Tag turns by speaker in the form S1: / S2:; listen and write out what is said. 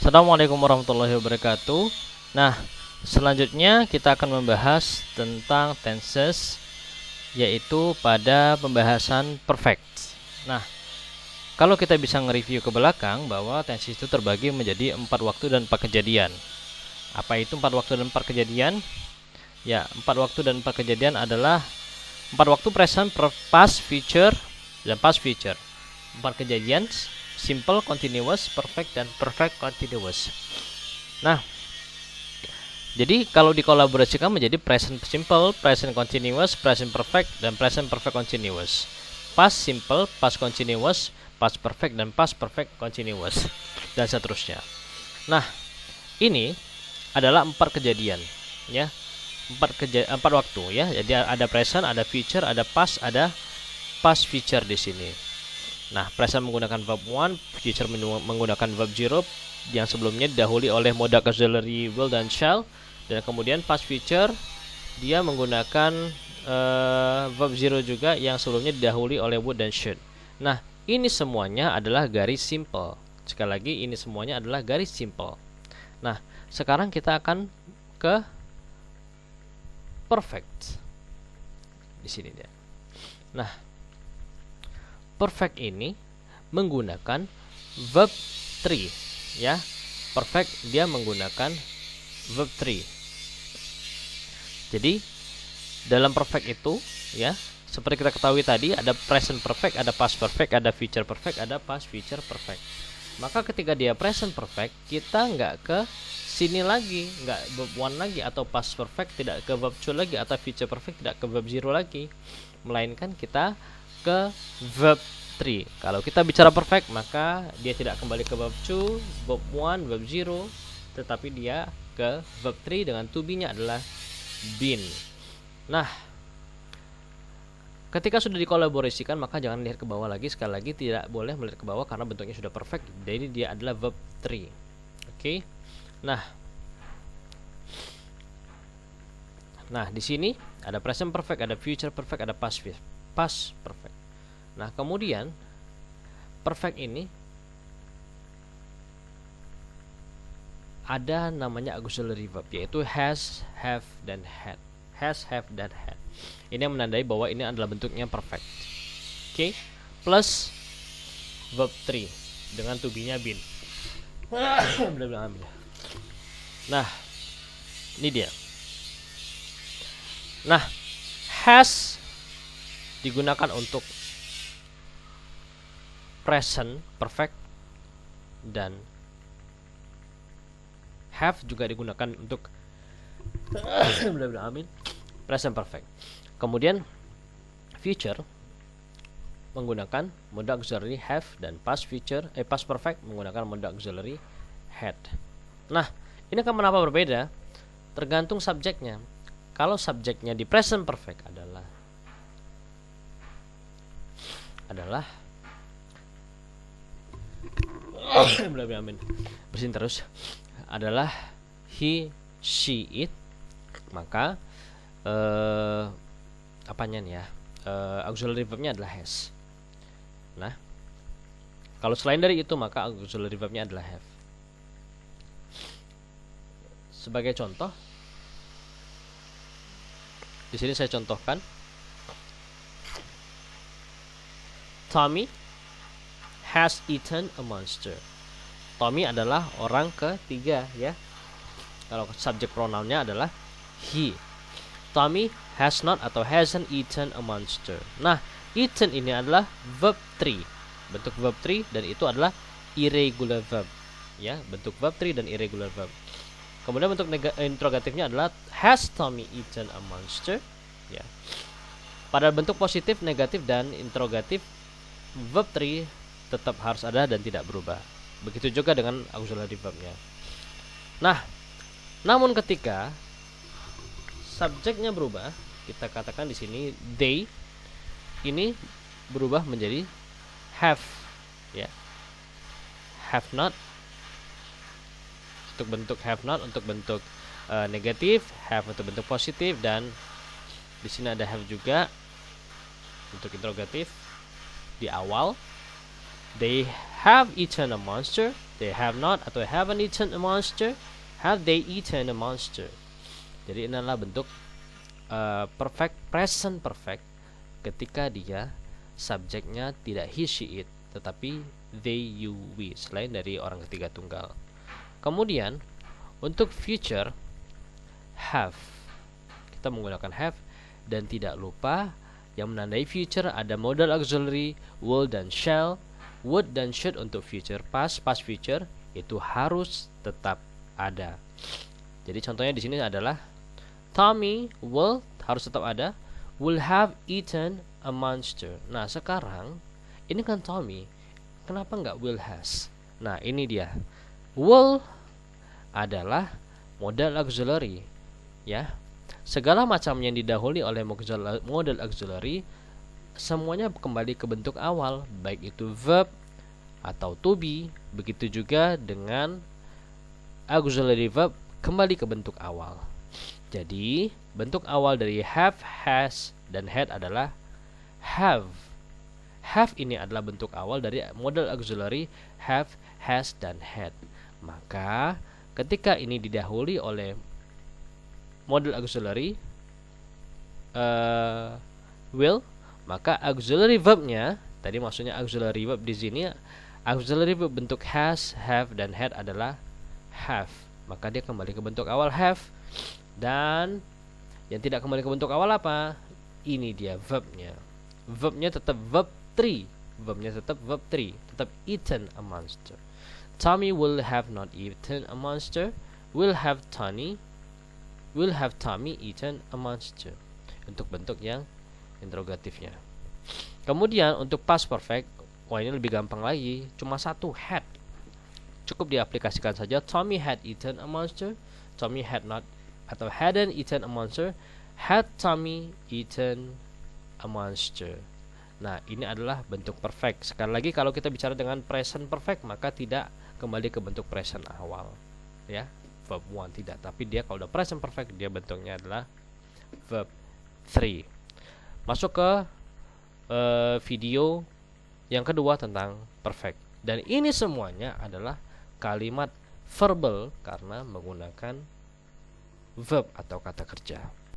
S1: Assalamualaikum warahmatullahi wabarakatuh. Nah, selanjutnya kita akan membahas tentang tenses, yaitu pada pembahasan perfect. Nah, kalau kita bisa nge-review ke belakang bahwa tenses itu terbagi menjadi 4 waktu dan 4 kejadian. Apa itu 4 waktu dan 4 kejadian? Ya, 4 waktu dan 4 kejadian adalah 4 waktu present, past, future, dan past future. 4 kejadian simple, continuous, perfect, dan perfect continuous. Nah, jadi kalau dikolaborasikan menjadi present simple, present continuous, present perfect, dan present perfect continuous. Past simple, past continuous, past perfect, dan past perfect continuous, dan seterusnya. Nah, ini adalah 4 kejadian, ya, 4 waktu, ya. Jadi ada present, ada future, ada past future di sini. Nah, present menggunakan verb 1, future menggunakan verb 0 yang sebelumnya didahului oleh modal auxiliary will dan shall, dan kemudian past future dia menggunakan verb 0 juga yang sebelumnya didahului oleh would dan should. Nah, ini semuanya adalah garis simple. Sekali lagi, ini semuanya adalah garis simple. Nah, sekarang kita akan ke perfect. Di sini dia. Nah, perfect ini menggunakan verb 3, ya. Perfect dia menggunakan verb 3. Jadi dalam perfect itu, ya, seperti kita ketahui tadi, ada present perfect, ada past perfect, ada future perfect, ada past future perfect. Maka ketika dia present perfect, kita nggak ke sini lagi, nggak verb 1 lagi, atau past perfect tidak ke verb 2 lagi, atau future perfect tidak ke verb 0 lagi, melainkan kita ke verb 3. Kalau kita bicara perfect, maka dia tidak kembali ke verb 2, verb 1, verb 0, tetapi dia ke verb 3 dengan to be-nya adalah been. Nah, ketika sudah dikolaborasikan, maka jangan lihat ke bawah lagi. Sekali lagi, tidak boleh melihat ke bawah karena bentuknya sudah perfect. Jadi dia adalah verb 3. Oke. Nah, di sini ada present perfect, ada future perfect, ada past perfect. Nah, kemudian perfect ini ada namanya auxiliary verb, yaitu has, have, dan had. Has, have, dan had. Ini yang menandai bahwa ini adalah bentuknya perfect. Oke. Plus verb 3 dengan to be-nya been. Nah, ini dia. Nah, has digunakan untuk present perfect, dan have juga digunakan untuk present perfect. Kemudian future menggunakan modal auxiliary have, dan past perfect menggunakan modal auxiliary had. Nah, ini kan kenapa berbeda? Tergantung subjeknya. Kalau subjeknya di present perfect adalah bersin terus adalah he, she, it, maka auxiliary verbnya adalah has. Nah, kalau selain dari itu, maka auxiliary verbnya adalah have. Sebagai contoh, di sini saya contohkan, Tommy has eaten a monster. Tommy adalah orang ketiga, ya. Kalau subjek pronounnya adalah he. Tommy has not atau hasn't eaten a monster. Nah, eaten ini adalah verb 3, bentuk verb 3, dan itu adalah irregular verb, ya, bentuk verb 3 dan irregular verb. Kemudian bentuk interrogatifnya adalah has Tommy eaten a monster, ya. Pada bentuk positif, negatif, dan interrogatif, verb 3 tetap harus ada dan tidak berubah. Begitu juga dengan auxiliary verbnya. Nah, namun ketika subjeknya berubah, kita katakan di sini they, ini berubah menjadi have, ya. Have not untuk bentuk have not untuk bentuk negatif, have untuk bentuk positif, dan di sini ada have juga untuk interrogatif di awal. They have eaten a monster. They have not atau haven't eaten a monster. Have they eaten a monster? Jadi ini adalah bentuk perfect, present perfect ketika dia subjeknya tidak he, she, it, tetapi they, you, we, selain dari orang ketiga tunggal. Kemudian untuk future, have, kita menggunakan have, dan tidak lupa yang menandai future ada modal auxiliary will dan shall. Would dan should untuk future past, past future itu harus tetap ada. Jadi contohnya di sini adalah Tommy will harus tetap ada, will have eaten a monster. Nah sekarang ini kan Tommy, kenapa nggak will has? Nah ini dia, will adalah modal auxiliary, ya. Segala macam yang didahului oleh modal auxiliary semuanya kembali ke bentuk awal, baik itu verb atau to be. Begitu juga dengan auxiliary verb kembali ke bentuk awal. Jadi bentuk awal dari have, has, dan had adalah have. Have ini adalah bentuk awal dari modal auxiliary have, has, dan had. Maka ketika ini didahului oleh modal auxiliary will, maka auxiliary verbnya tadi, maksudnya auxiliary verb di sini, auxiliary verb bentuk has, have, dan had adalah have. Maka dia kembali ke bentuk awal have. Dan yang tidak kembali ke bentuk awal apa? Ini dia verbnya. Verbnya tetap verb 3. Verbnya tetap verb 3, tetap eaten a monster. Tommy will have not eaten a monster. Will have Tommy eaten a monster. Untuk bentuk yang interrogatifnya. Kemudian untuk past perfect, wah ini lebih gampang lagi, cuma satu, had. Cukup diaplikasikan saja, Tommy had eaten a monster. Tommy had not atau hadn't eaten a monster. Had Tommy eaten a monster. Nah ini adalah bentuk perfect. Sekali lagi kalau kita bicara dengan present perfect, maka tidak kembali ke bentuk present awal, ya, verb 1 tidak. Tapi dia kalau udah present perfect, dia bentuknya adalah verb 3. Masuk ke video yang kedua tentang perfect. Dan ini semuanya adalah kalimat verbal karena menggunakan verb atau kata kerja.